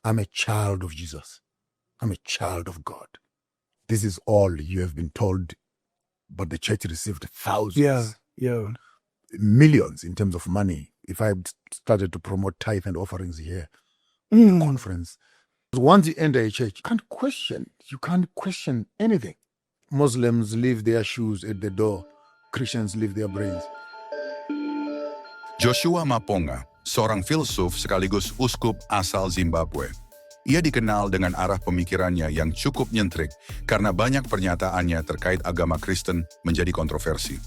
I'm a child of Jesus. I'm a child of God. This is all you have been told, but the church received thousands, millions in terms of money. If I started to promote tithe and offerings here, conference, once you enter a church, you can't question anything. Muslims leave their shoes at the door. Christians leave their brains. Joshua Maponga, seorang filsuf sekaligus uskup asal Zimbabwe. Ia dikenal dengan arah pemikirannya yang cukup nyentrik karena banyak pernyataannya terkait agama Kristen menjadi kontroversi.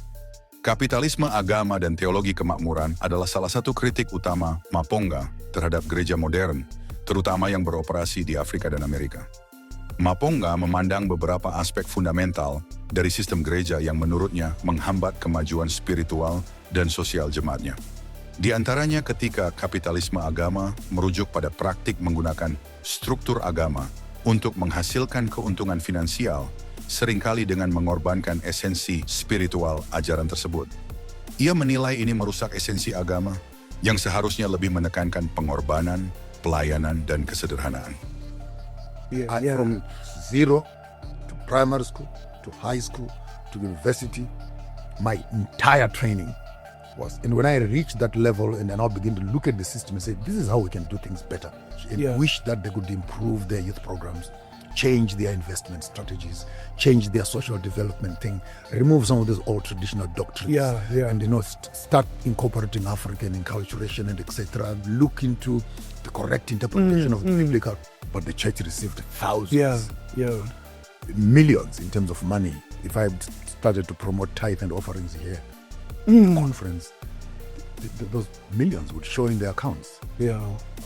Kapitalisme agama dan teologi kemakmuran adalah salah satu kritik utama Maponga terhadap gereja modern, terutama yang beroperasi di Afrika dan Amerika. Maponga memandang beberapa aspek fundamental dari sistem gereja yang menurutnya menghambat kemajuan spiritual dan sosial jemaatnya. Di antaranya ketika kapitalisme agama merujuk pada praktik menggunakan struktur agama untuk menghasilkan keuntungan finansial, seringkali dengan mengorbankan esensi spiritual ajaran tersebut. Ia menilai ini merusak esensi agama yang seharusnya lebih menekankan pengorbanan, pelayanan, dan kesederhanaan. From zero to primary school, to high school, to university, my entire training was, and when I reached that level and then I'll begin to look at the system and say, this is how we can do things better. And wish that they could improve their youth programs, change their investment strategies, change their social development thing, remove some of those old traditional doctrines, and start incorporating African enculturation and etc. Look into the correct interpretation of the biblical. But the church received thousands, millions in terms of money. If I started to promote tithe and offerings here, conference, those millions would show in their accounts.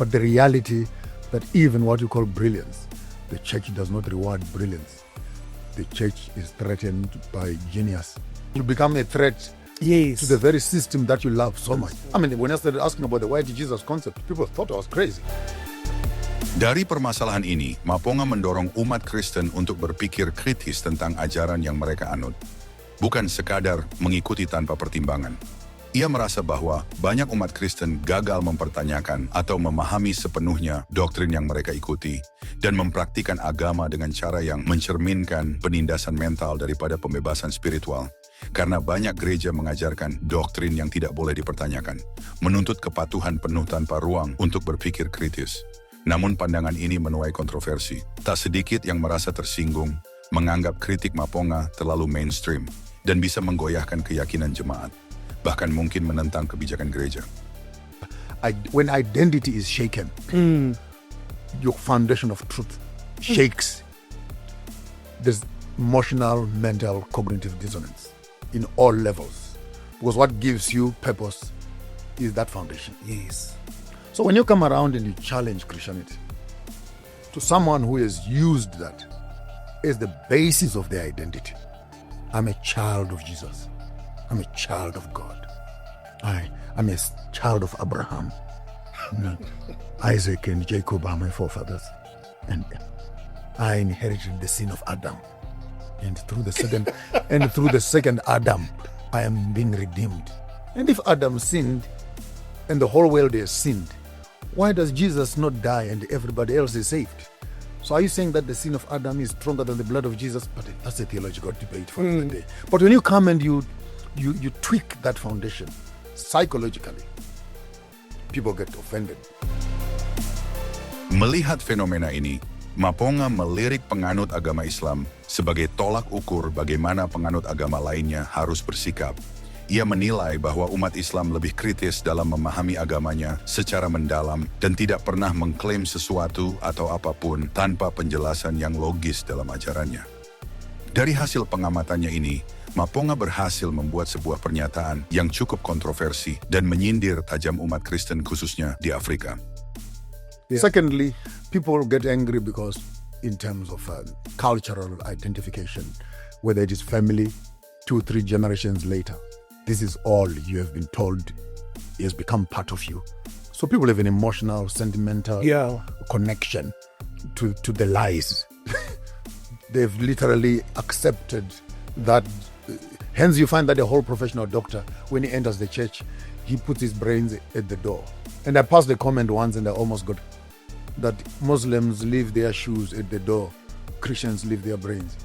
But the reality that even what you call brilliance, the church does not reward brilliance. The church is threatened by genius. You become a threat to the very system that you love so much. I mean, when I started asking about the white Jesus concept, people thought I was crazy. Dari permasalahan ini, Maponga mendorong umat Kristen untuk berpikir kritis tentang ajaran yang mereka anut, bukan sekadar mengikuti tanpa pertimbangan. Ia merasa bahwa banyak umat Kristen gagal mempertanyakan atau memahami sepenuhnya doktrin yang mereka ikuti dan mempraktikkan agama dengan cara yang mencerminkan penindasan mental daripada pembebasan spiritual. Karena banyak gereja mengajarkan doktrin yang tidak boleh dipertanyakan, menuntut kepatuhan penuh tanpa ruang untuk berpikir kritis. Namun pandangan ini menuai kontroversi. Tak sedikit yang merasa tersinggung, menganggap kritik Maponga terlalu mainstream dan bisa menggoyahkan keyakinan jemaat, bahkan mungkin menentang kebijakan gereja. When identity is shaken, your foundation of truth shakes. There's emotional, mental, cognitive dissonance in all levels. Because what gives you purpose is that foundation. So when you come around and you challenge Christianity to someone who has used that as the basis of their identity, I'm a child of Jesus. I'm a child of God. I'm a child of Abraham. Isaac and Jacob are my forefathers. And I inherited the sin of Adam. And through the second Adam, I am being redeemed. And if Adam sinned and the whole world has sinned, why does Jesus not die and everybody else is saved? So are you saying that the sin of Adam is stronger than the blood of Jesus? But that's a theological debate for another day. But when you come and you tweak that foundation psychologically, people get offended. Melihat fenomena ini, Maponga melirik penganut agama Islam sebagai tolak ukur bagaimana penganut agama lainnya harus bersikap. Ia menilai bahwa umat Islam lebih kritis dalam memahami agamanya secara mendalam dan tidak pernah mengklaim sesuatu atau apapun tanpa penjelasan yang logis dalam ajarannya. Dari hasil pengamatannya ini, Maponga berhasil membuat sebuah pernyataan yang cukup kontroversi dan menyindir tajam umat Kristen khususnya di Afrika. Secondly, people get angry because in terms of cultural identification, whether it is family, 2-3 generations later, this is all you have been told has become part of you. So people have an emotional, sentimental connection to the lies. They've literally accepted that. Hence you find that a whole professional doctor, when he enters the church, he puts his brains at the door. And I passed a comment once and I almost got that Muslims leave their shoes at the door, Christians leave their brains.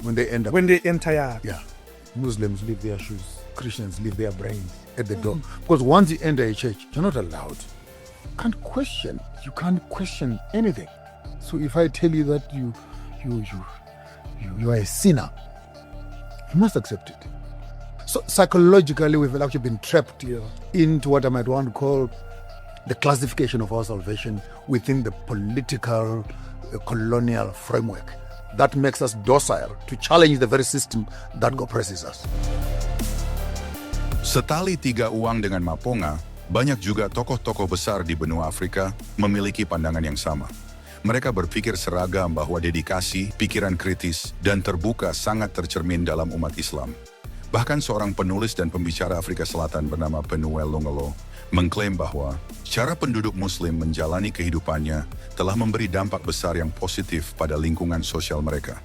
When they enter, yeah, Muslims leave their shoes, Christians leave their brains at the door. Because once you enter a church, you're not allowed. You can't question anything. So if I tell you that you are a sinner, you must accept it. So psychologically, we've actually been trapped into what I might want to call the classification of our salvation within the political, colonial framework that makes us docile to challenge the very system that oppresses us. Setali tiga uang dengan Maponga, banyak juga tokoh-tokoh besar di benua Afrika memiliki pandangan yang sama. Mereka berpikir seragam bahwa dedikasi, pikiran kritis, dan terbuka sangat tercermin dalam umat Islam. Bahkan seorang penulis dan pembicara Afrika Selatan bernama Penuel Longolo mengklaim bahwa cara penduduk Muslim menjalani kehidupannya telah memberi dampak besar yang positif pada lingkungan sosial mereka.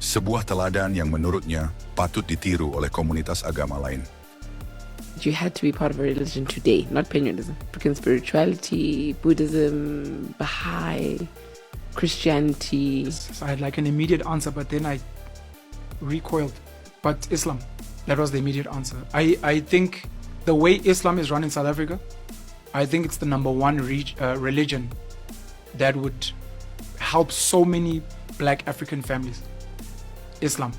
Sebuah teladan yang menurutnya patut ditiru oleh komunitas agama lain. You had to be part of a religion today, not paganism. African spirituality, Buddhism, Baha'i, Christianity. So I had like an immediate answer, but then I recoiled. But Islam, that was the immediate answer. I think the way Islam is run in South Africa, I think it's the number one religion that would help so many black African families. Islam.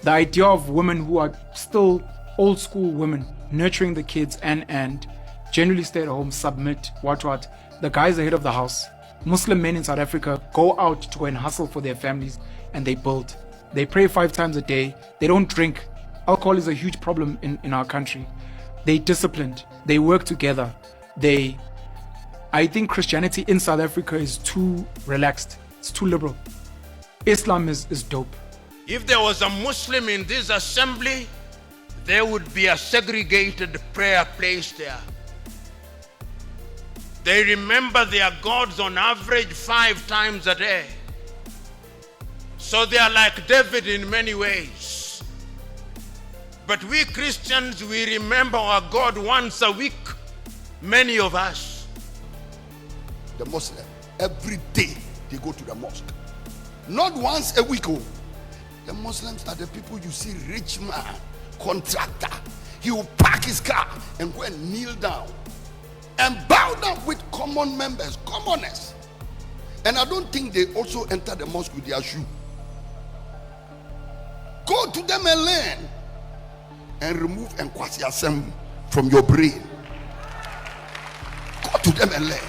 The idea of women who are still old school women, nurturing the kids and generally stay at home, submit, what. The guys are head of the house. Muslim men in South Africa go out to go and hustle for their families and they build. They pray 5 times a day. They don't drink. Alcohol is a huge problem in our country. They disciplined. They work together. I think Christianity in South Africa is too relaxed. It's too liberal. Islam is dope. If there was a Muslim in this assembly, there would be a segregated prayer place there. They remember their gods on average 5 times a day. So they are like David in many ways. But we Christians, we remember our God once a week, many of us. The Muslim, every day they go to the mosque. Not once a week. The Muslims are the people you see, rich man, contractor. He will park his car and go and kneel down and bow down with common members, commoners. And I don't think they also enter the mosque with their shoe. Go to them and learn and remove Nkwasiasem from your brain. Go to them and learn.